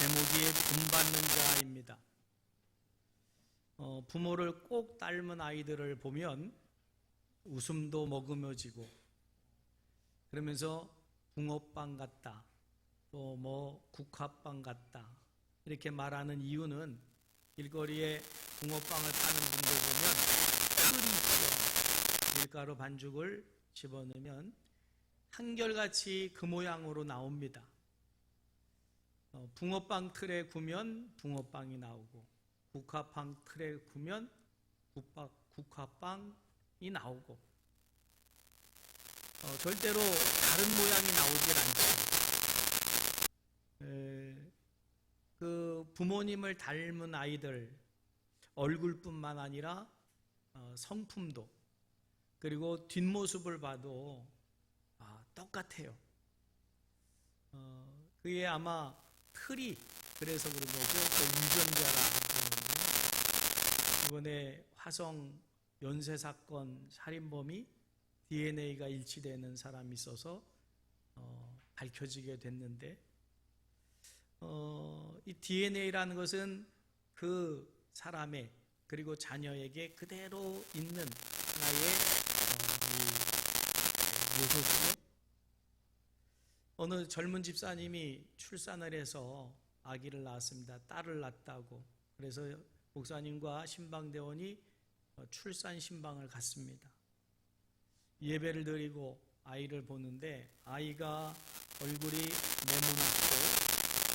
제목이 본받는 자입니다. 부모를 꼭 닮은 아이들을 보면 웃음도 머금어지고 그러면서 붕어빵 같다, 또 뭐 국화빵 같다 이렇게 말하는 이유는 길거리에 붕어빵을 파는 분들 보면 털이 있죠. 밀가루 반죽을 집어넣으면 한결같이 그 모양으로 나옵니다. 붕어빵 틀에 구면 붕어빵이 나오고 국화빵 틀에 구면 국화빵이 나오고 절대로 다른 모양이 나오질 않죠. 그 부모님을 닮은 아이들 얼굴뿐만 아니라 성품도 그리고 뒷모습을 봐도 똑같아요. 그게 아마 틀이 그래서 그런 거고 또 유전자라. 이번에 화성 연쇄 사건 살인범이 DNA가 일치되는 사람이 있어서 밝혀지게 됐는데 이 DNA라는 것은 그 사람의 그리고 자녀에게 그대로 있는 하나의 모습이에요. 어느 젊은 집사님이 출산을 해서 아기를 낳았습니다. 딸을 낳았다고. 그래서 목사님과 신방대원이 출산 신방을 갔습니다. 예배를 드리고 아이를 보는데 아이가 얼굴이 네모났고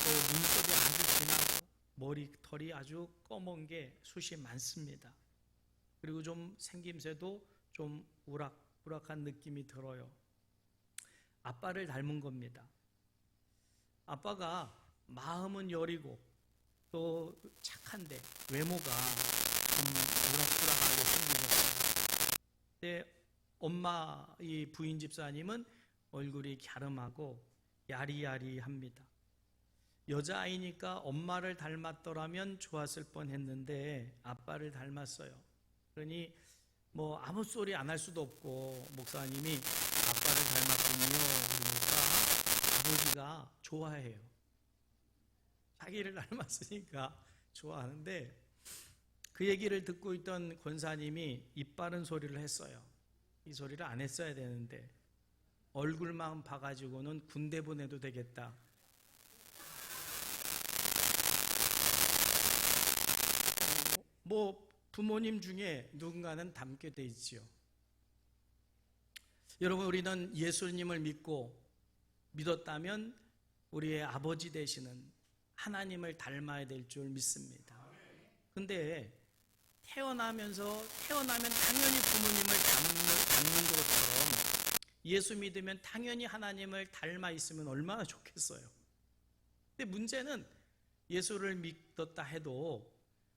또 눈썹이 아주 진하고 머리털이 아주 검은 게 숱이 많습니다. 그리고 좀 생김새도 좀 우락부락한 느낌이 들어요. 아빠를 닮은 겁니다. 아빠가 마음은 여리고 또 착한데 외모가 좀 우락부락하게 생기셨어요. 근데 엄마 이 부인 집사님은 얼굴이 갸름하고 야리야리합니다. 여자아이니까 엄마를 닮았더라면 좋았을 뻔했는데 아빠를 닮았어요. 그러니 뭐 아무 소리 안 할 수도 없고 목사님이 아빠를 닮았군요. 그러니까 아버지가 좋아해요. 자기를 닮았으니까 좋아하는데 그 얘기를 듣고 있던 권사님이 입 바른 소리를 했어요. 이 소리를 안 했어야 되는데 얼굴만 봐가지고는 군대 보내도 되겠다. 뭐 부모님 중에 누군가는 닮게 돼 있지요. 여러분 우리는 예수님을 믿었다면 우리의 아버지 되시는 하나님을 닮아야 될 줄 믿습니다. 근데 태어나면 당연히 부모님을 닮는 것처럼 예수 믿으면 당연히 하나님을 닮아 있으면 얼마나 좋겠어요. 근데 문제는 예수를 믿었다 해도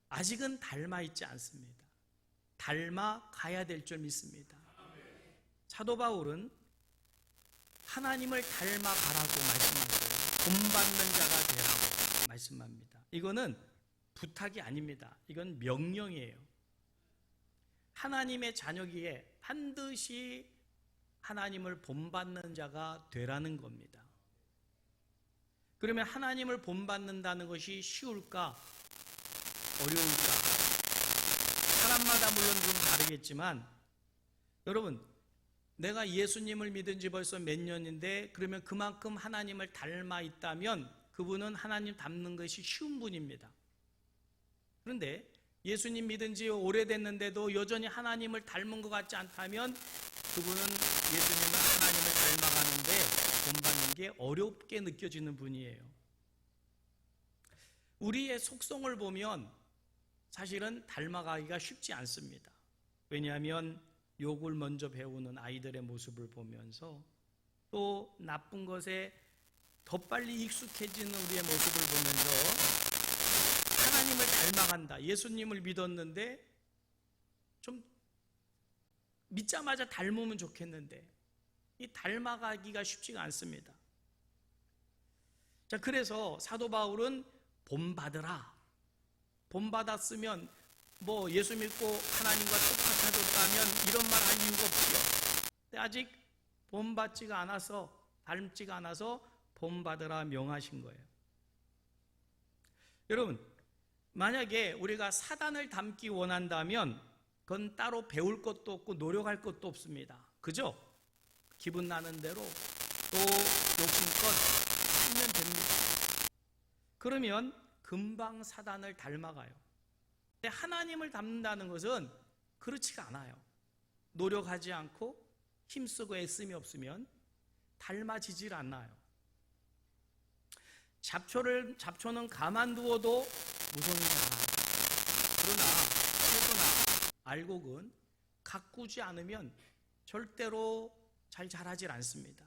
아직은 닮아 있지 않습니다. 닮아 가야 될 줄 믿습니다. 사도 바울은 하나님을 닮아 가라고 말씀하세요. 본받는 자가 되라고 말씀합니다. 이거는 부탁이 아닙니다. 이건 명령이에요. 하나님의 자녀기에 반드시 하나님을 본받는 자가 되라는 겁니다. 그러면 하나님을 본받는다는 것이 쉬울까? 어려울까? 사람마다 물론 좀 다르겠지만 여러분 내가 예수님을 믿은 지 벌써 몇 년인데 그러면 그만큼 하나님을 닮아 있다면 그분은 하나님 닮는 것이 쉬운 분입니다. 그런데 예수님 믿은 지 오래됐는데도 여전히 하나님을 닮은 것 같지 않다면 그분은 예수님은 하나님을 닮아가는데 본받는 게 어렵게 느껴지는 분이에요. 우리의 속성을 보면 사실은 닮아가기가 쉽지 않습니다. 왜냐하면 욕을 먼저 배우는 아이들의 모습을 보면서 또 나쁜 것에 더 빨리 익숙해지는 우리의 모습을 보면서 하나님을 닮아간다. 예수님을 믿었는데 좀 믿자마자 닮으면 좋겠는데 이 닮아가기가 쉽지가 않습니다. 자, 그래서 사도 바울은 본받으라. 본받았으면 뭐 예수 믿고 하나님과 똑같아졌다면 이런 말 할 이유가 없지요. 근데 아직 본받지가 않아서 닮지가 않아서 본받으라 명하신 거예요. 여러분, 만약에 우리가 사단을 닮기 원한다면 그건 따로 배울 것도 없고 노력할 것도 없습니다. 그죠? 기분 나는 대로 또 욕심껏 하면 됩니다. 그러면 금방 사단을 닮아가요. 근데 하나님을 닮는다는 것은 그렇지가 않아요. 노력하지 않고 힘쓰고 애씀이 없으면 닮아지질 않아요. 잡초는 가만두어도 무성히 자라요. 그러나 알곡은 가꾸지 않으면 절대로 잘 자라질 않습니다.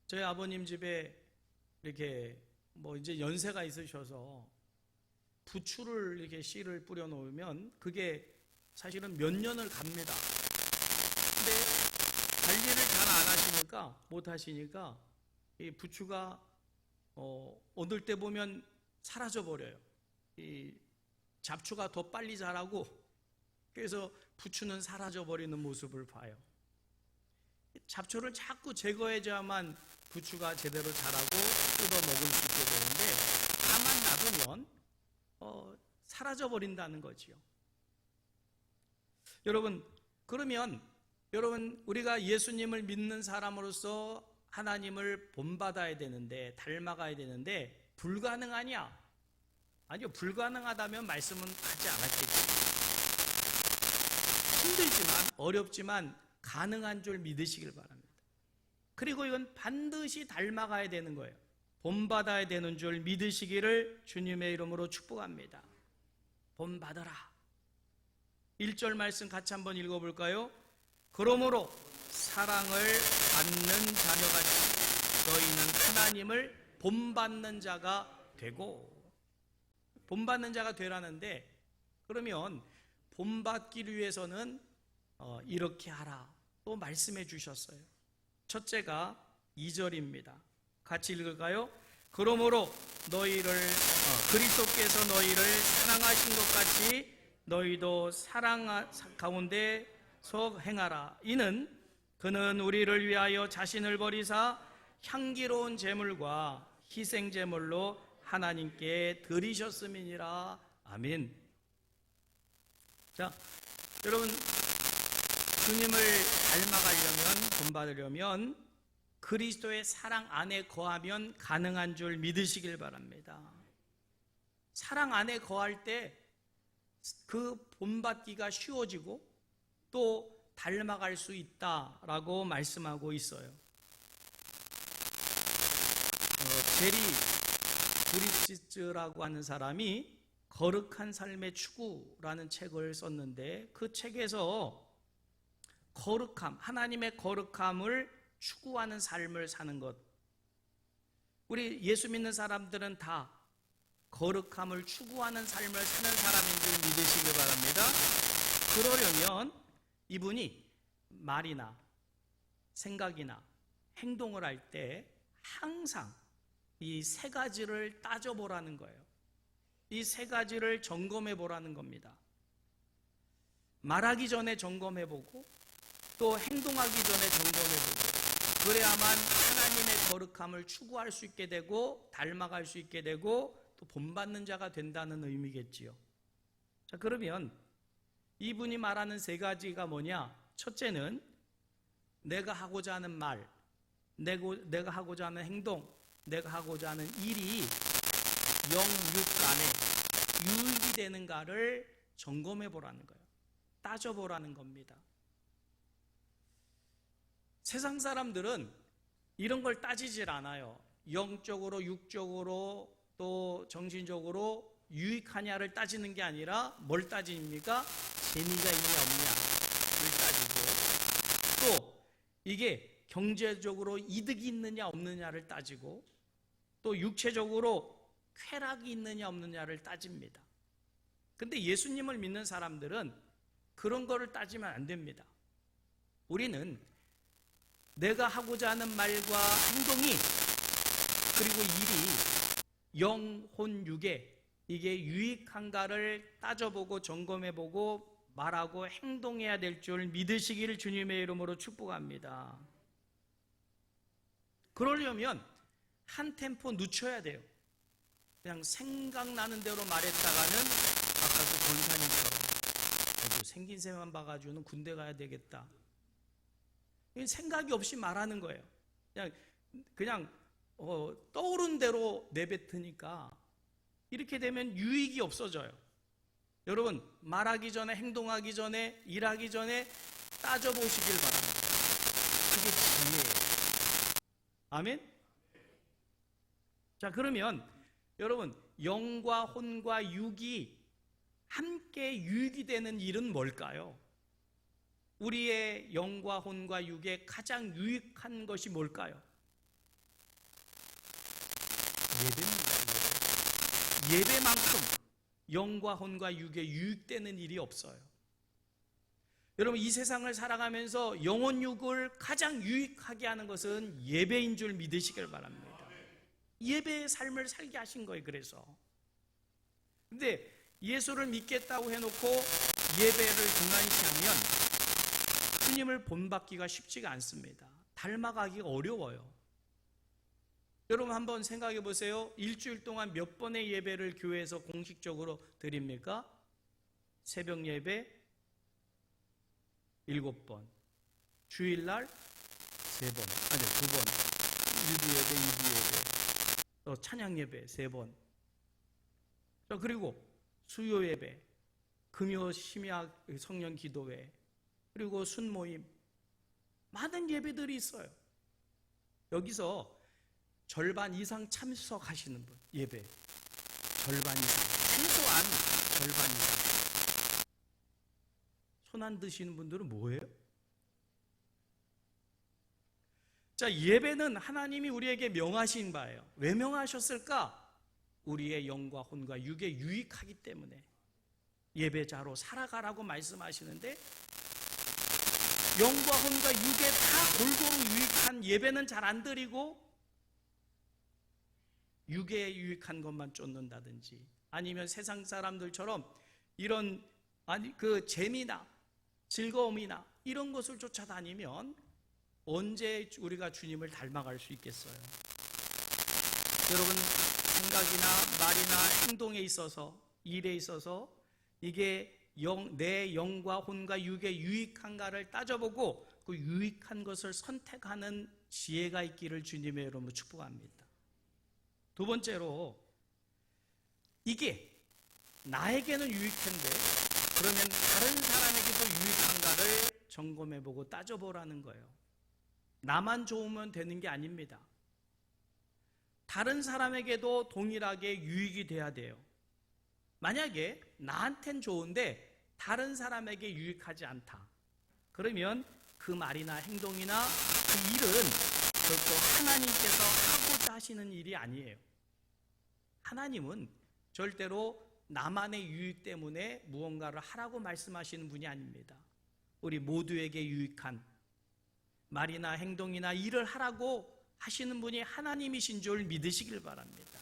저희 아버님 집에 이렇게 이제 연세가 있으셔서 부추를 이렇게 씨를 뿌려 놓으면 그게 사실은 몇 년을 갑니다. 근데 관리를 잘 안 하시니까, 못 하시니까 이 부추가 얻을 때 보면 사라져 버려요. 이 잡초가 더 빨리 자라고, 그래서 부추는 사라져 버리는 모습을 봐요. 잡초를 자꾸 제거해줘야만 부추가 제대로 자라고 뜯어 먹을 수 있게 되는데, 가만 놔두면 사라져 버린다는 거지요. 여러분, 그러면 우리가 예수님을 믿는 사람으로서 하나님을 본받아야 되는데, 닮아가야 되는데 불가능하냐? 아니요, 불가능하다면 말씀은 하지 않았겠죠. 힘들지만, 어렵지만 가능한 줄 믿으시길 바랍니다. 그리고 이건 반드시 닮아가야 되는 거예요. 본받아야 되는 줄 믿으시기를 주님의 이름으로 축복합니다. 본받아라. 1절 말씀 같이 한번 읽어볼까요? 그러므로 사랑을 받는 자녀같이 너희는 하나님을 본받는 자가 되고. 본받는 자가 되라는데, 그러면 본받기를 위해서는 이렇게 하라 또 말씀해 주셨어요. 첫째가 2절입니다. 같이 읽을까요? 그러므로 너희를 그리스도께서 너희를 사랑하신 것 같이 너희도 사랑 가운데서 행하라. 이는 그는 우리를 위하여 자신을 버리사 향기로운 제물과 희생 제물로 하나님께 드리셨음이니라. 아멘. 자, 여러분, 주님을 닮아가려면, 본받으려면 그리스도의 사랑 안에 거하면 가능한 줄 믿으시길 바랍니다. 사랑 안에 거할 때 그 본받기가 쉬워지고 또 닮아갈 수 있다라고 말씀하고 있어요. 제리 브리치츠라고 하는 사람이 거룩한 삶의 추구라는 책을 썼는데, 그 책에서 거룩함, 하나님의 거룩함을 추구하는 삶을 사는 것, 우리 예수 믿는 사람들은 다 거룩함을 추구하는 삶을 사는 사람인 줄 믿으시기 바랍니다. 그러려면 이분이 말이나 생각이나 행동을 할 때 항상 이 세 가지를 따져보라는 거예요. 이 세 가지를 점검해 보라는 겁니다. 말하기 전에 점검해보고 또 행동하기 전에 점검해보고, 그래야만 하나님의 거룩함을 추구할 수 있게 되고 닮아갈 수 있게 되고 또 본받는 자가 된다는 의미겠지요. 자, 그러면 이분이 말하는 세 가지가 뭐냐? 첫째는 내가 하고자 하는 말, 내가 하고자 하는 행동, 내가 하고자 하는 일이 영육 간에 유익이 되는가를 점검해 보라는 거예요. 따져보라는 겁니다. 세상 사람들은 이런 걸 따지질 않아요. 영적으로, 육적으로, 또 정신적으로 유익하냐를 따지는 게 아니라 뭘 따집니까? 재미가 있냐 없냐를 따지고, 또 이게 경제적으로 이득이 있느냐 없느냐를 따지고, 또 육체적으로 쾌락이 있느냐 없느냐를 따집니다. 근데 예수님을 믿는 사람들은 그런 거를 따지면 안 됩니다. 우리는 내가 하고자 하는 말과 행동이, 그리고 일이 영, 혼, 육에 이게 유익한가를 따져보고 점검해보고 말하고 행동해야 될 줄 믿으시기를 주님의 이름으로 축복합니다. 그러려면 한 템포 늦춰야 돼요. 그냥 생각나는 대로 말했다가는 아까 그 권사님처럼 생긴 새만 봐가지고는 군대 가야 되겠다. 생각이 없이 말하는 거예요. 그냥 떠오른 대로 내뱉으니까 이렇게 되면 유익이 없어져요. 여러분, 말하기 전에, 행동하기 전에, 일하기 전에 따져보시길 바랍니다. 그게 지혜예요. 아멘? 자, 그러면 여러분, 영과 혼과 육이 함께 유익이 되는 일은 뭘까요? 우리의 영과 혼과 육에 가장 유익한 것이 뭘까요? 예배입니다. 예배만큼 영과 혼과 육에 유익되는 일이 없어요. 여러분, 이 세상을 살아가면서 영혼 육을 가장 유익하게 하는 것은 예배인 줄 믿으시길 바랍니다. 예배의 삶을 살게 하신 거예요. 그래서 근데 예수를 믿겠다고 해놓고 예배를 등한시하면 주님을 본받기가 쉽지가 않습니다. 닮아가기가 어려워요. 여러분, 한번 생각해 보세요. 일주일 동안 몇 번의 예배를 교회에서 공식적으로 드립니까? 새벽 예배 7번, 주일날 3번, 아니 2번, 일부 예배, 또 찬양 예배 3번, 그리고 수요 예배, 금요 심야 성령 기도회, 그리고 순모임, 많은 예배들이 있어요. 여기서 절반 이상 참석하시는 분, 예배 절반 이상, 최소한 절반 이상. 손 안 드시는 분들은 뭐예요? 자, 예배는 하나님이 우리에게 명하신 바예요. 왜 명하셨을까? 우리의 영과 혼과 육에 유익하기 때문에 예배자로 살아가라고 말씀하시는데, 영과 혼과 육에 다 골고루 유익한 예배는 잘 안 드리고 육에 유익한 것만 쫓는다든지, 아니면 세상 사람들처럼 이런 그 재미나 즐거움이나 이런 것을 쫓아다니면 언제 우리가 주님을 닮아갈 수 있겠어요? 여러분, 생각이나 말이나 행동에 있어서, 일에 있어서 이게 내 영과 혼과 육에 유익한가를 따져보고 그 유익한 것을 선택하는 지혜가 있기를 주님의 이름으로 축복합니다. 두 번째로, 이게 나에게는 유익한데 그러면 다른 사람에게도 유익한가를 점검해보고 따져보라는 거예요. 나만 좋으면 되는 게 아닙니다. 다른 사람에게도 동일하게 유익이 돼야 돼요. 만약에 나한텐 좋은데 다른 사람에게 유익하지 않다, 그러면 그 말이나 행동이나 그 일은 결코 하나님께서 하고자 하시는 일이 아니에요. 하나님은 절대로 나만의 유익 때문에 무언가를 하라고 말씀하시는 분이 아닙니다. 우리 모두에게 유익한 말이나 행동이나 일을 하라고 하시는 분이 하나님이신 줄 믿으시길 바랍니다.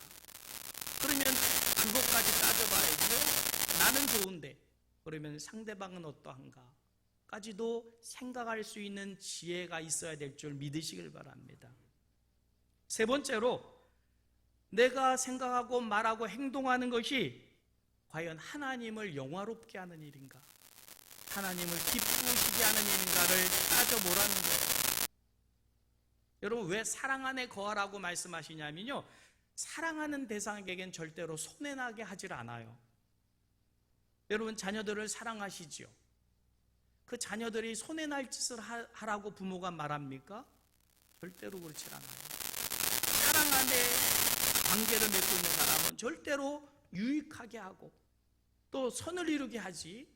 그러면 그것까지 따져봐야죠. 나는 좋은데 그러면 상대방은 어떠한가 까지도 생각할 수 있는 지혜가 있어야 될 줄 믿으시길 바랍니다. 세 번째로, 내가 생각하고 말하고 행동하는 것이 과연 하나님을 영화롭게 하는 일인가, 하나님을 기쁘시게 하는 일인가를 따져보라는 거예요. 여러분, 왜 사랑 안에 거하라고 말씀하시냐면요, 사랑하는 대상에게는 절대로 손해나게 하질 않아요. 여러분, 자녀들을 사랑하시지요? 그 자녀들이 손해날 짓을 하라고 부모가 말합니까? 절대로 그렇지 않아요. 사랑 안에 관계를 맺고 있는 사람은 절대로 유익하게 하고 또 선을 이루게 하지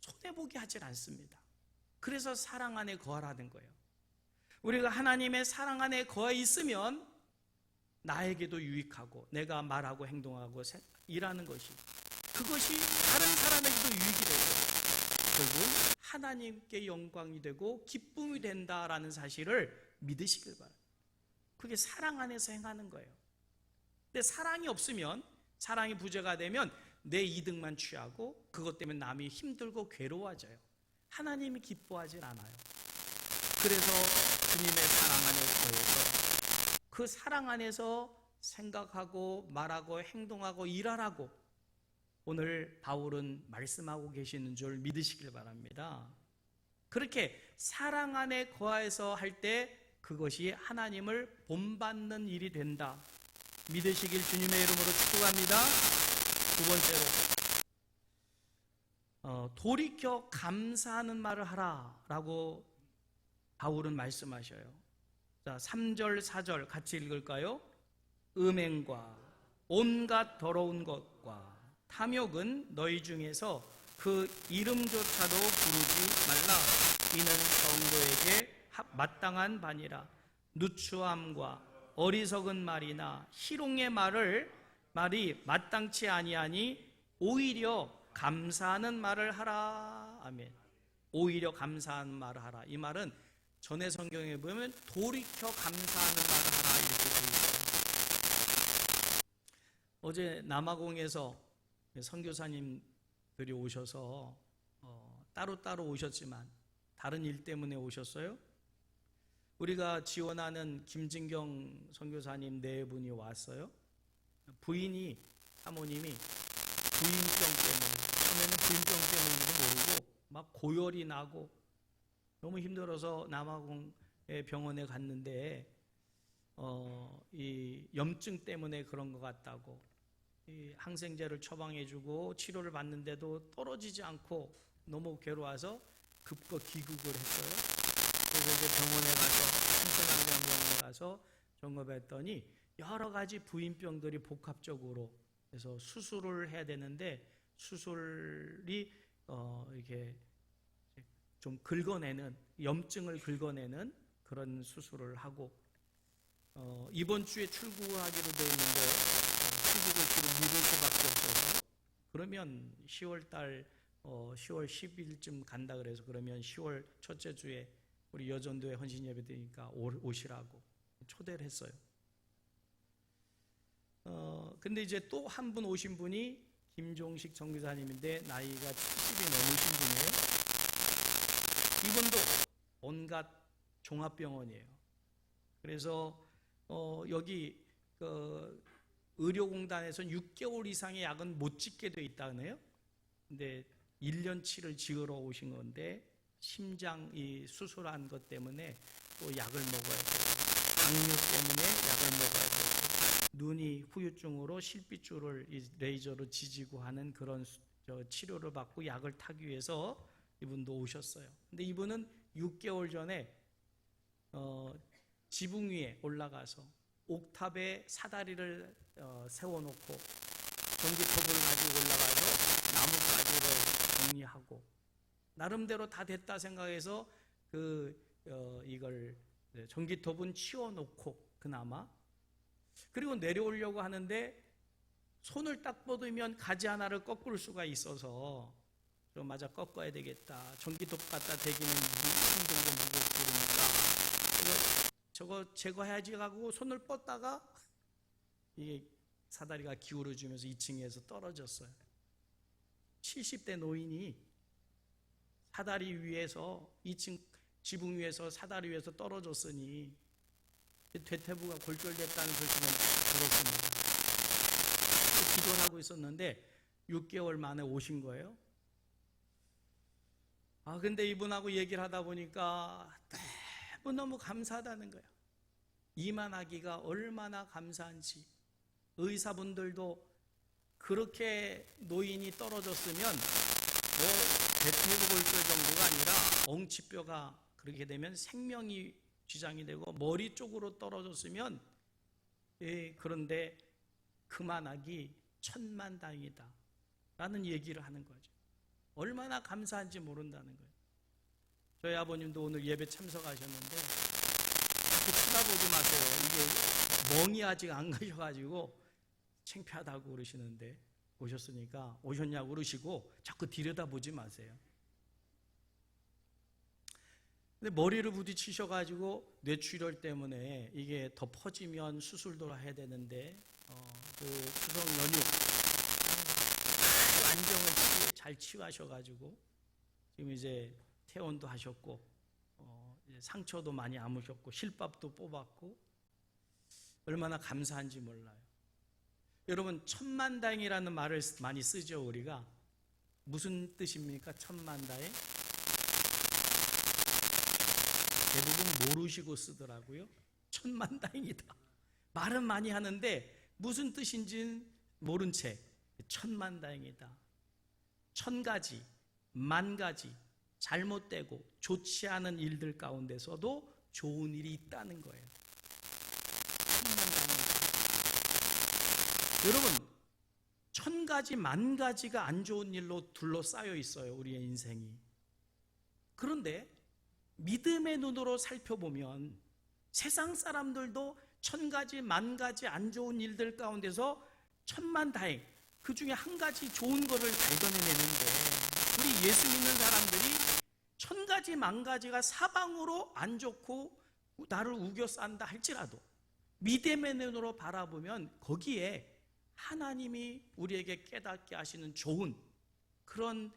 손해보게 하질 않습니다. 그래서 사랑 안에 거하라는 거예요. 우리가 하나님의 사랑 안에 거해 있으면 나에게도 유익하고 내가 말하고 행동하고 일하는 것이, 그것이 다른 사람에게도 유익이 되고 결국 하나님께 영광이 되고 기쁨이 된다라는 사실을 믿으시길 바랍니다. 그게 사랑 안에서 행하는 거예요. 근데 사랑이 없으면, 사랑이 부재가 되면 내 이득만 취하고 그것 때문에 남이 힘들고 괴로워져요. 하나님이 기뻐하지 않아요. 그래서 주님의 사랑 안에 거해서 그 사랑 안에서 생각하고 말하고 행동하고 일하라고 오늘 바울은 말씀하고 계시는 줄 믿으시길 바랍니다. 그렇게 사랑 안에 거하여서 할 때 그것이 하나님을 본받는 일이 된다. 믿으시길 주님의 이름으로 축복합니다. 두 번째로 돌이켜 감사하는 말을 하라라고 바울은 말씀하셔요. 자, 3절 4절 같이 읽을까요? 음행과 온갖 더러운 것과 탐욕은 너희 중에서 그 이름조차도 부르지 말라. 이는 성도에게 마땅한 바니라. 누추함과 어리석은 말이나 희롱의 말이 마땅치 아니하니 오히려 감사하는 말을 하라. 아멘. 오히려 감사하는 말을 하라. 이 말은 전에 성경에 보면 돌이켜 감사하는 말을 하라 이렇게 되어 있어요. 어제 남아공에서 선교사님들이 오셔서 따로따로 오셨지만 다른 일 때문에 오셨어요. 우리가 지원하는 김진경 선교사님 네 분이 왔어요. 부인이, 사모님이 부인병 때문에, 처음에는 부인병 때문인지도 모르고 막 고열이 나고 너무 힘들어서 남아공의 병원에 갔는데 이 염증 때문에 그런 것 같다고 이 항생제를 처방해주고 치료를 받는데도 떨어지지 않고 너무 괴로워서 급거 귀국을 했어요. 그래서 이제 병원에 가서 신천한병원에 가서 점검했더니 여러 가지 부인병들이 복합적으로 그래서 수술을 해야 되는데 수술이 이렇게 좀 긁어내는 염증을 긁어내는 그런 수술을 하고 이번 주에 출국하기로 되어 있는데 출국을 지금 미룰 수밖에 없어서 그러면 10월 10일쯤 간다 그래서 그러면 10월 첫째 주에 우리 여전도에 헌신 예배 드리니까 오시라고 초대를 했어요. 근데 이제 또 한 분 오신 분이 김종식 전교사님인데 나이가 70이 넘으신 분이에요. 이분도 온갖 종합병원이에요. 그래서 여기 의료공단에서는 6개월 이상의 약은 못 찍게 돼 있다네요. 근데 1년치를 지으러 오신 건데 심장 이 수술한 것 때문에 또 약을 먹어야 돼요. 당뇨 때문에 약을 먹어야 돼요. 눈이 후유증으로 실핏줄을 레이저로 지지고 하는 그런 치료를 받고 약을 타기 위해서 이분도 오셨어요. 근데 이분은 6개월 전에 지붕 위에 올라가서 옥탑에 사다리를 세워놓고 전기톱을 가지고 올라가서 나뭇가지를 정리하고 나름대로 다 됐다 생각해서 이걸 전기톱은 치워놓고 그나마 그리고 내려오려고 하는데 손을 딱 뻗으면 가지 하나를 꺾을 수가 있어서 좀 맞아 꺾어야 되겠다. 전기톱 갖다 대기는 힘들고 무겁고 그러니까 저거 제거해야지 하고 손을 뻗다가 이게 사다리가 기울어지면서 2층에서 떨어졌어요. 70대 노인이 사다리 위에서 2층 지붕 위에서 사다리 위에서 떨어졌으니 대퇴부가 골절됐다는 소식은 들었습니다. 기도를 하고 있었는데 6개월 만에 오신 거예요. 근데 이분하고 얘기를 하다 보니까 너무 감사하다는 거예요. 이만하기가 얼마나 감사한지. 의사분들도 그렇게 노인이 떨어졌으면 대퇴부 골절 정도가 아니라 엉치뼈가 그렇게 되면 생명이 지장이 되고 머리 쪽으로 떨어졌으면 그런데 그만하기 천만다행이다 라는 얘기를 하는 거죠. 얼마나 감사한지 모른다는 거예요. 저희 아버님도 오늘 예배 참석하셨는데 자꾸 쳐다보지 마세요. 이게 멍이 아직 안 가셔가지고 창피하다고 그러시는데 오셨으니까 오셨냐고 그러시고 자꾸 들여다보지 마세요. 근데 머리를 부딪히셔가지고 뇌출혈 때문에 이게 더 퍼지면 수술도 해야 되는데 추석 연휴 안정을 잘 치유하셔가지고 지금 이제 퇴원도 하셨고 상처도 많이 아무셨고 실밥도 뽑았고 얼마나 감사한지 몰라요. 여러분, 천만다행이라는 말을 많이 쓰죠, 우리가. 무슨 뜻입니까? 천만다행? 대부분 모르시고 쓰더라고요. 천만다행이다. 말은 많이 하는데 무슨 뜻인지는 모른 채 천만다행이다. 천 가지, 만 가지 잘못되고 좋지 않은 일들 가운데서도 좋은 일이 있다는 거예요. 천만다행이다. 여러분, 천 가지, 만 가지가 안 좋은 일로 둘러싸여 있어요, 우리의 인생이. 그런데 믿음의 눈으로 살펴보면 세상 사람들도 천 가지, 만 가지 안 좋은 일들 가운데서 천만다행, 그 중에 한 가지 좋은 거를 발견해내는데, 우리 예수 믿는 사람들이 천 가지, 만 가지가 사방으로 안 좋고 나를 우겨싼다 할지라도 믿음의 눈으로 바라보면 거기에 하나님이 우리에게 깨닫게 하시는 좋은 그런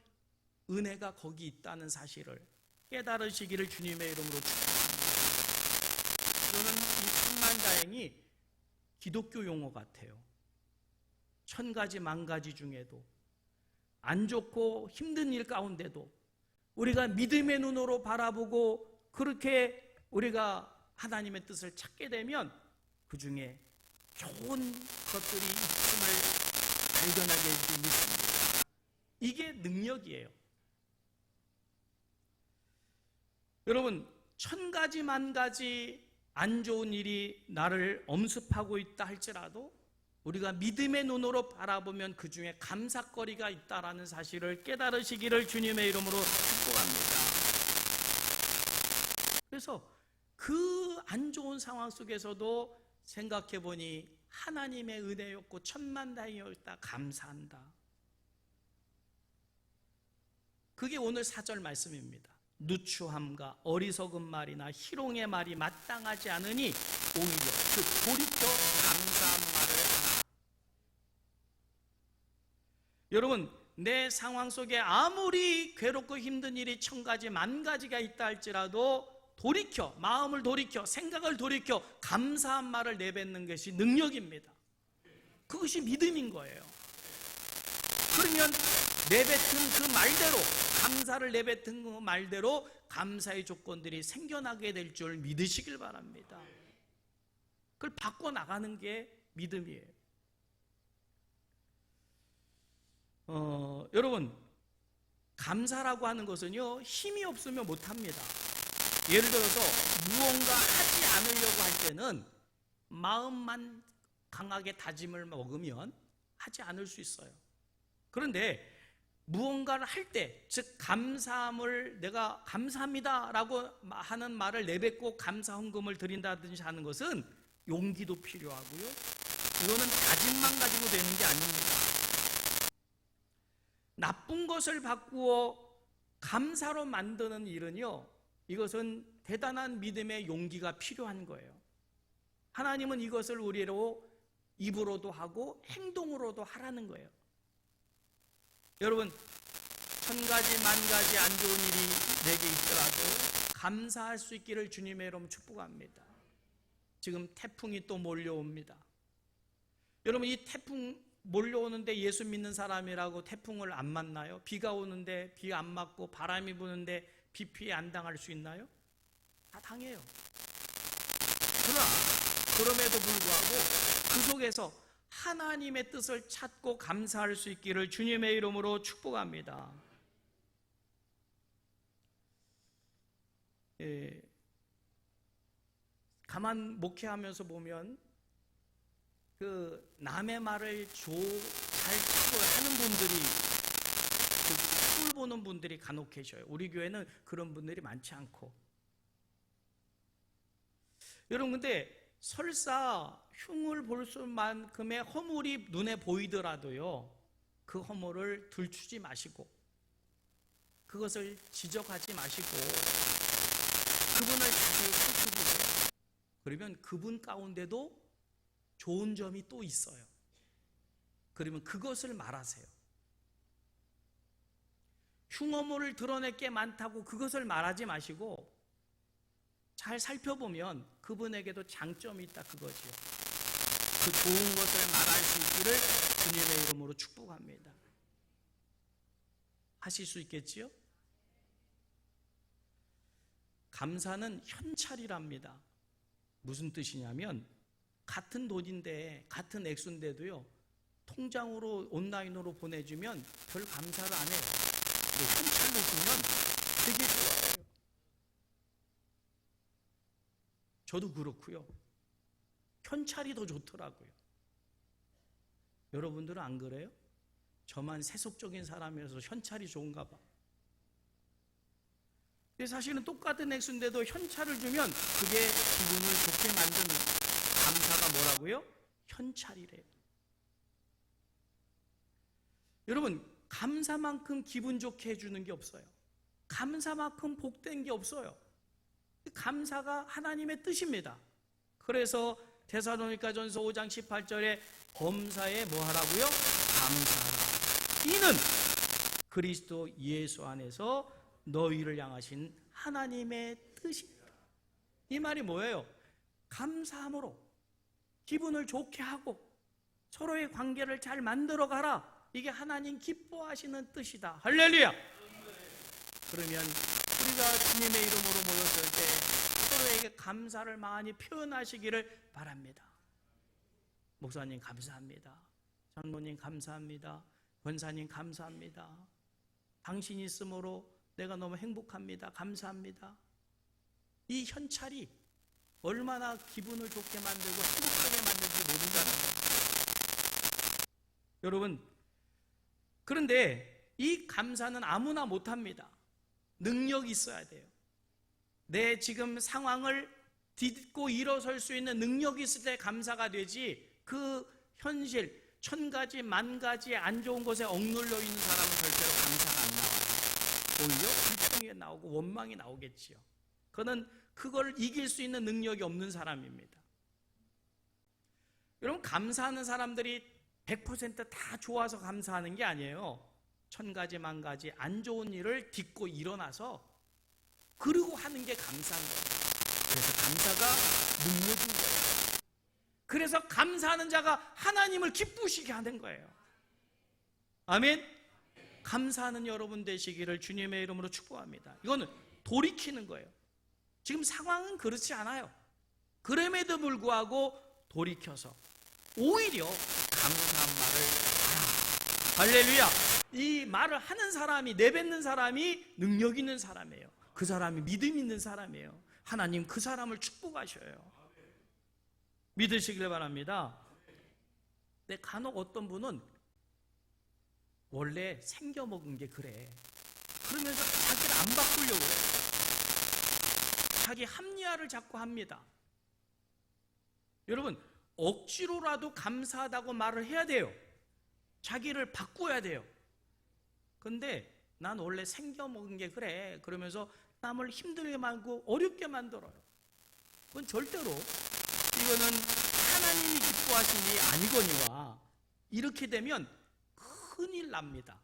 은혜가 거기 있다는 사실을 깨달으시기를 주님의 이름으로 축복합니다. 저는 이 천만다행이 기독교 용어 같아요. 천 가지 만 가지 중에도 안 좋고 힘든 일 가운데도 우리가 믿음의 눈으로 바라보고 그렇게 우리가 하나님의 뜻을 찾게 되면 그 중에 좋은 것들이 있음을 발견하게 해주신 믿습니다. 이게 능력이에요. 여러분, 천 가지 만 가지 안 좋은 일이 나를 엄습하고 있다 할지라도 우리가 믿음의 눈으로 바라보면 그 중에 감사거리가 있다라는 사실을 깨달으시기를 주님의 이름으로 축복합니다. 그래서 그 안 좋은 상황 속에서도 생각해 보니 하나님의 은혜였고 천만다행이었다, 감사한다. 그게 오늘 4절 말씀입니다. 누추함과 어리석은 말이나 희롱의 말이 마땅하지 않으니 오히려 그 돌이켜 감사한 말을 하라. 여러분, 내 상황 속에 아무리 괴롭고 힘든 일이 천 가지 만 가지가 있다 할지라도 돌이켜, 마음을 돌이켜, 생각을 돌이켜 감사한 말을 내뱉는 것이 능력입니다. 그것이 믿음인 거예요. 그러면 내뱉은 그 말대로, 감사를 내뱉은 그 말대로 감사의 조건들이 생겨나게 될 줄 믿으시길 바랍니다. 그걸 바꿔나가는 게 믿음이에요. 여러분, 감사라고 하는 것은요, 힘이 없으면 못합니다. 예를 들어서 무언가 하지 않으려고 할 때는 마음만 강하게 다짐을 먹으면 하지 않을 수 있어요. 그런데 무언가를 할 때, 즉 감사함을 내가 감사합니다라고 하는 말을 내뱉고 감사 헌금을 드린다든지 하는 것은 용기도 필요하고요. 이거는 다짐만 가지고 되는 게 아닙니다. 나쁜 것을 바꾸어 감사로 만드는 일은요, 이것은 대단한 믿음의 용기가 필요한 거예요. 하나님은 이것을 우리로 입으로도 하고 행동으로도 하라는 거예요. 여러분, 천 가지 만 가지 안 좋은 일이 내게 있더라도 감사할 수 있기를 주님의 이름 축복합니다. 지금 태풍이 또 몰려옵니다. 여러분, 이 태풍 몰려오는데 예수 믿는 사람이라고 태풍을 안 맞나요? 비가 오는데 비 안 맞고 바람이 부는데 비 피해 안 당할 수 있나요? 다 당해요. 그러나 그럼에도 불구하고 그 속에서 하나님의 뜻을 찾고 감사할 수 있기를 주님의 이름으로 축복합니다. 가만 목회하면서 보면 그 남의 말을 잘 하는 분들이, 그 흉을 보는 분들이 간혹 계셔요. 우리 교회는 그런 분들이 많지 않고. 여러분, 근데 설사 흉을 볼 수만큼의 허물이 눈에 보이더라도요, 그 허물을 들추지 마시고 그것을 지적하지 마시고 그분을 자세히 살펴보세요. 그러면 그분 가운데도 좋은 점이 또 있어요. 그러면 그것을 말하세요. 흉어물을 드러낼 게 많다고 그것을 말하지 마시고 잘 살펴보면 그분에게도 장점이 있다, 그거지요. 그 좋은 것을 말할 수 있기를 주님의 이름으로 축복합니다. 하실 수 있겠지요? 감사는 현찰이랍니다. 무슨 뜻이냐면 같은 돈인데 같은 액수인데도요, 통장으로 온라인으로 보내주면 별 감사를 안 해요. 근데 현찰로 주면 되게 좋아요. 저도 그렇고요. 현찰이 더 좋더라고요. 여러분들은 안 그래요? 저만 세속적인 사람이라서 현찰이 좋은가 봐. 근데 사실은 똑같은 액수인데도 현찰을 주면 그게 기분을 좋게 만드는, 감사가 뭐라고요? 현찰이래요. 여러분, 감사만큼 기분 좋게 해주는 게 없어요. 감사만큼 복된 게 없어요. 감사가 하나님의 뜻입니다. 그래서 데살로니가전서 5장 18절에 범사에 뭐 하라고요? 감사하라. 이는 그리스도 예수 안에서 너희를 향하신 하나님의 뜻입니다. 이 말이 뭐예요? 감사함으로 기분을 좋게 하고 서로의 관계를 잘 만들어 가라. 이게 하나님 기뻐하시는 뜻이다. 할렐루야. 그러면 우리가 주님의 이름으로 모였을 때 서로에게 감사를 많이 표현하시기를 바랍니다. 목사님 감사합니다. 장로님 감사합니다. 권사님 감사합니다. 당신이 있음으로 내가 너무 행복합니다. 감사합니다. 이 현찰이 얼마나 기분을 좋게 만들고 행복하게 만들지 모른다는 거예요. 여러분, 그런데 이 감사는 아무나 못합니다. 능력이 있어야 돼요. 내 지금 상황을 딛고 일어설 수 있는 능력이 있을 때 감사가 되지, 그 현실, 1000가지, 10,000가지 안 좋은 것에 억눌려 있는 사람은 절대로 감사가 안 나와요. 오히려 불평이 나오고 원망이 나오겠지요. 그는 그걸 이길 수 있는 능력이 없는 사람입니다. 여러분, 감사하는 사람들이 100% 좋아서 감사하는 게 아니에요. 1000가지, 10,000가지 안 좋은 일을 딛고 일어나서 그러고 하는 게 감사한 거예요. 그래서 감사가 능력인 거예요. 그래서 감사하는 자가 하나님을 기쁘시게 하는 거예요. 아멘. 감사하는 여러분 되시기를 주님의 이름으로 축복합니다. 이거는 돌이키는 거예요. 지금 상황은 그렇지 않아요. 그럼에도 불구하고 돌이켜서 오히려 감사한 말을 하라. 할렐루야. 이 말을 하는 사람이, 내뱉는 사람이 능력 있는 사람이에요. 그 사람이 믿음 있는 사람이에요. 하나님 그 사람을 축복하셔요. 믿으시길 바랍니다. 근데 간혹 어떤 분은 원래 생겨먹은 게 그래. 그러면서 자기를 안 바꾸려고 해요. 자기 합리화를 자꾸 합니다. 여러분, 억지로라도 감사하다고 말을 해야 돼요. 자기를 바꿔야 돼요. 근데 난 원래 생겨먹은 게 그래. 그러면서 남을 힘들게 만들고 어렵게 만들어요. 그건 절대로, 이거는 하나님이 기뻐하시니 아니거니와 이렇게 되면 큰일 납니다.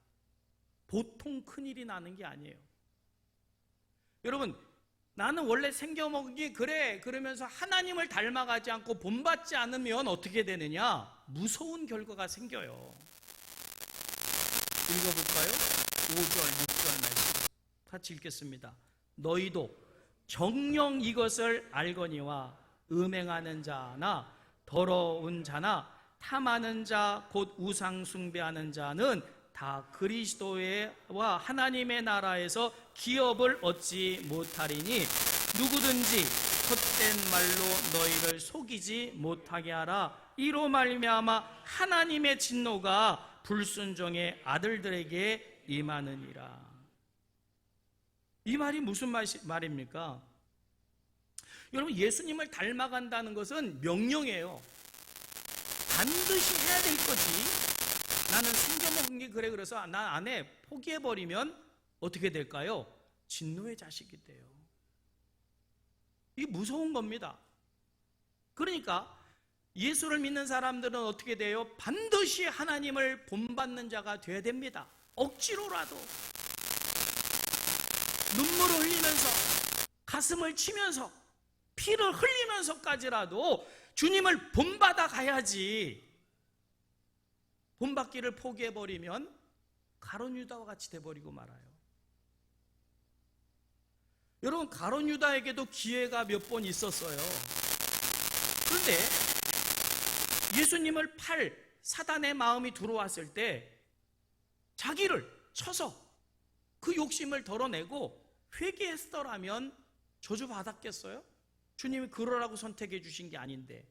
보통 큰일이 나는 게 아니에요. 여러분, 나는 원래 생겨먹은 게 그래. 그러면서 하나님을 닮아가지 않고 본받지 않으면 어떻게 되느냐? 무서운 결과가 생겨요. 읽어볼까요? 5절, 6절 말씀 같이 읽겠습니다. 너희도 정녕 이것을 알거니와 음행하는 자나 더러운 자나 탐하는 자 곧 우상 숭배하는 자는 다 그리스도와 하나님의 나라에서 기업을 얻지 못하리니 누구든지 헛된 말로 너희를 속이지 못하게 하라. 이로 말미암아 하나님의 진노가 불순종의 아들들에게 임하느니라. 이 말이 무슨 말입니까? 여러분, 예수님을 닮아간다는 것은 명령이에요. 반드시 해야 될 거지. 나는 생겨먹은 게 그래, 그래서 난 안 해, 포기해버리면 어떻게 될까요? 진노의 자식이 돼요. 이게 무서운 겁니다. 그러니까 예수를 믿는 사람들은 어떻게 돼요? 반드시 하나님을 본받는 자가 돼야 됩니다. 억지로라도 눈물을 흘리면서 가슴을 치면서 피를 흘리면서까지라도 주님을 본받아 가야지. 본받기를 포기해버리면 가룟 유다와 같이 돼버리고 말아요. 여러분, 가룟 유다에게도 기회가 몇 번 있었어요. 그런데 예수님을 팔 사단의 마음이 들어왔을 때 자기를 쳐서 그 욕심을 덜어내고 회개했더라면 저주받았겠어요? 주님이 그러라고 선택해 주신 게 아닌데.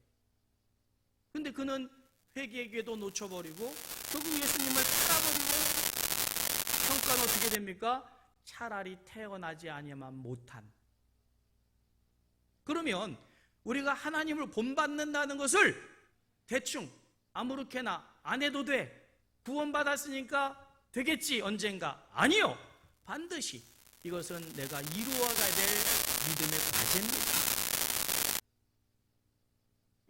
근데 그는 회개의 기회도 놓쳐버리고 결국 예수님을 팔아버리고 평가는 어떻게 됩니까? 차라리 태어나지 아니면 못한. 그러면 우리가 하나님을 본받는다는 것을 대충 아무렇게나 안 해도 돼, 구원받았으니까 되겠지 언젠가, 아니요. 반드시 이것은 내가 이루어가야 될 믿음의 과제입니다.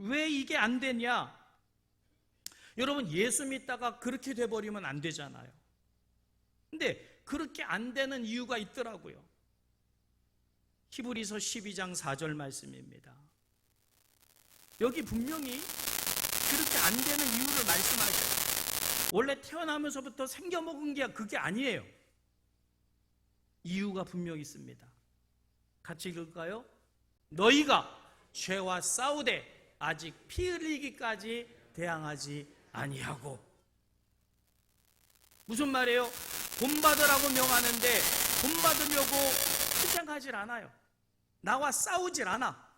왜 이게 안 되냐? 여러분, 예수 믿다가 그렇게 돼버리면 안 되잖아요. 근데 그렇게 안 되는 이유가 있더라고요. 히브리서 12장 4절 말씀입니다. 여기 분명히 그렇게 안 되는 이유를 말씀하셔요. 원래 태어나면서부터 생겨먹은 게 그게 아니에요. 이유가 분명히 있습니다. 같이 읽을까요? 너희가 죄와 싸우되 아직 피 흘리기까지 대항하지 아니하고. 무슨 말이에요? 본받으라고 명하는데 본받으려고 투쟁하질 않아요. 나와 싸우질 않아.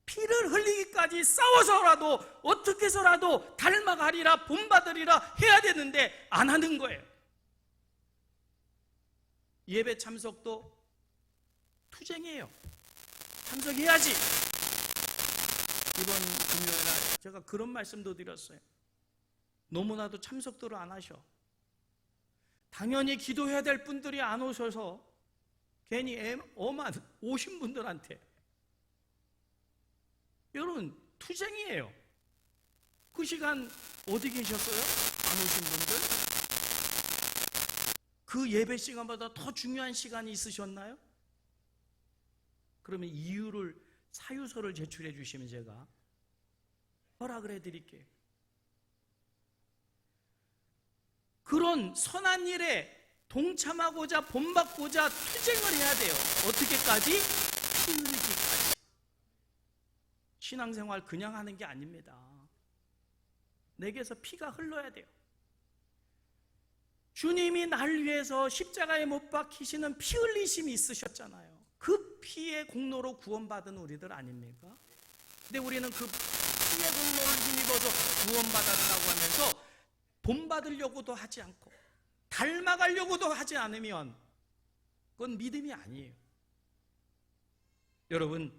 피를 흘리기까지 싸워서라도 어떻게 해서라도 닮아가리라, 본받으리라 해야 되는데 안 하는 거예요. 예배 참석도 투쟁이에요. 참석해야지. 이번 금요일날 제가 그런 말씀도 드렸어요. 너무나도 참석도를 안 하셔. 당연히 기도해야 될 분들이 안 오셔서 괜히 엄한 오신 분들한테, 여러분 투쟁이에요. 그 시간 어디 계셨어요? 안 오신 분들? 그 예배 시간보다 더 중요한 시간이 있으셨나요? 그러면 이유를, 사유서를 제출해 주시면 제가 허락을 해드릴게요. 그런 선한 일에 동참하고자 본받고자 투쟁을 해야 돼요. 어떻게까지? 피 흘리기까지. 신앙생활 그냥 하는 게 아닙니다. 내게서 피가 흘러야 돼요. 주님이 날 위해서 십자가에 못 박히시는 피 흘리심이 있으셨잖아요. 그 피의 공로로 구원받은 우리들 아닙니까? 근데 우리는 그 피의 공로를 힘입어서 구원받았다고 하면서 본받으려고도 하지 않고 닮아가려고도 하지 않으면 그건 믿음이 아니에요. 여러분,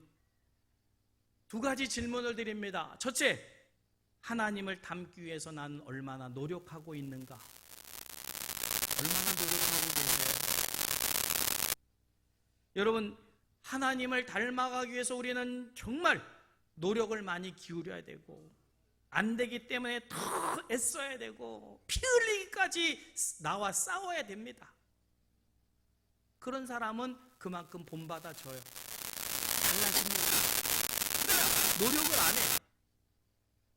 두 가지 질문을 드립니다. 첫째, 하나님을 닮기 위해서 난 얼마나 노력하고 있는가? 얼마나 노력하고 계세요? 여러분, 하나님을 닮아가기 위해서 우리는 정말 노력을 많이 기울여야 되고, 안 되기 때문에 더 애써야 되고, 피 흘리기까지 나와 싸워야 됩니다. 그런 사람은 그만큼 본받아져요. 달라집니다. 노력을 안 해요.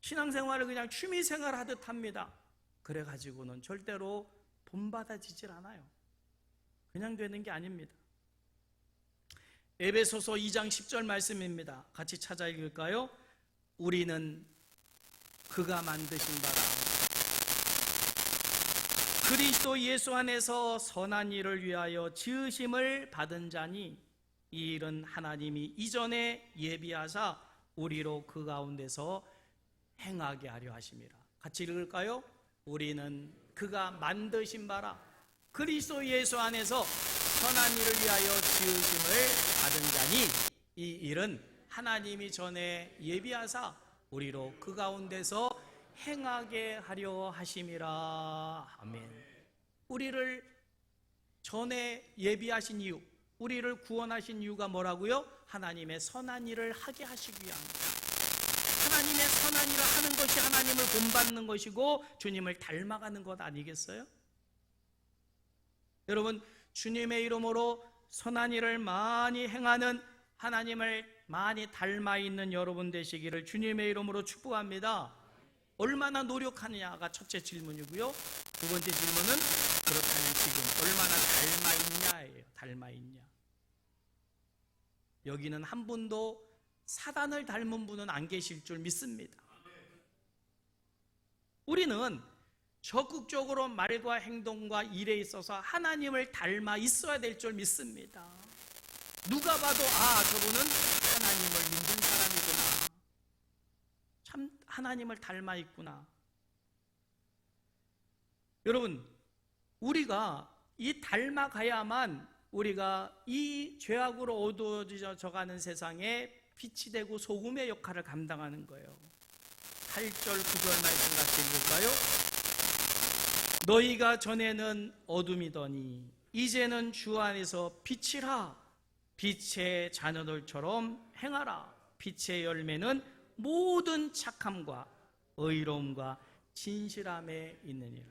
신앙생활을 그냥 취미생활 하듯 합니다. 그래가지고는 절대로 본받아지질 않아요. 그냥 되는 게 아닙니다. 에베소서 2장 10절 말씀입니다. 같이 찾아 읽을까요? 우리는 그가 만드신 바라 그리스도 예수 안에서 선한 일을 위하여 지으심을 받은 자니 이 일은 하나님이 이전에 예비하사 우리로 그 가운데서 행하게 하려 하심이라. 같이 읽을까요? 우리는 그가 만드신 바라 그리스도 예수 안에서 선한 일을 위하여 지으심을 받은 자니 이 일은 하나님이 전에 예비하사 우리로 그 가운데서 행하게 하려 하심이라. 아멘. 우리를 전에 예비하신 이유, 우리를 구원하신 이유가 뭐라고요? 하나님의 선한 일을 하게 하시기 위함입니다. 하나님의 선한 일을 하는 것이 하나님을 본받는 것이고 주님을 닮아가는 것 아니겠어요? 여러분, 주님의 이름으로 선한 일을 많이 행하는, 하나님을 많이 닮아 있는 여러분 되시기를 주님의 이름으로 축복합니다. 얼마나 노력하느냐가 첫째 질문이고요. 두 번째 질문은 그렇다면 지금 얼마나 닮아 있냐예요. 닮아 있냐. 여기는 한 분도 사단을 닮은 분은 안 계실 줄 믿습니다. 우리는 적극적으로 말과 행동과 일에 있어서 하나님을 닮아 있어야 될 줄 믿습니다. 누가 봐도 저분은 하나님을 믿는 사람이구나. 참 하나님을 닮아 있구나. 여러분, 우리가 이 닮아가야만 우리가 이 죄악으로 어두워져 가는 세상에 빛이 되고 소금의 역할을 감당하는 거예요. 8절 9절 말씀 같이 읽을까요? 너희가 전에는 어둠이더니 이제는 주 안에서 빛이라. 빛의 자녀들처럼 행하라. 빛의 열매는 모든 착함과 의로움과 진실함에 있느니라.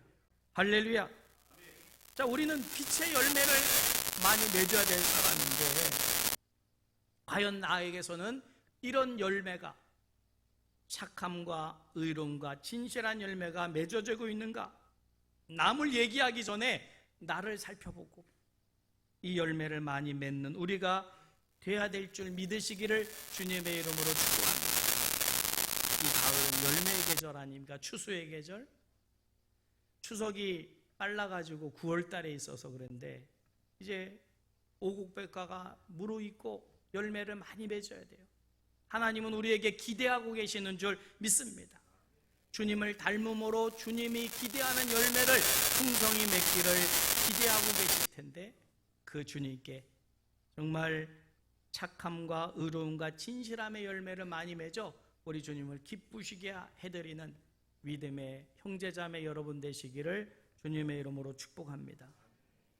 할렐루야. 자, 우리는 빛의 열매를 많이 맺어야 될 사람인데 과연 나에게서는 이런 열매가, 착함과 의로움과 진실한 열매가 맺어지고 있는가? 남을 얘기하기 전에 나를 살펴보고 이 열매를 많이 맺는 우리가 돼야 될 줄 믿으시기를 주님의 이름으로 축복합니다. 이 가을은 열매의 계절 아닙니까? 추수의 계절. 추석이 빨라가지고 9월 달에 있어서 그런데 이제 오곡백과가 무르익고 열매를 많이 맺어야 돼요. 하나님은 우리에게 기대하고 계시는 줄 믿습니다. 주님을 닮음으로 주님이 기대하는 열매를 풍성히 맺기를 기대하고 계실 텐데 그 주님께 정말 착함과 의로움과 진실함의 열매를 많이 맺어 우리 주님을 기쁘시게 해드리는 믿음의 형제자매 여러분 되시기를 주님의 이름으로 축복합니다.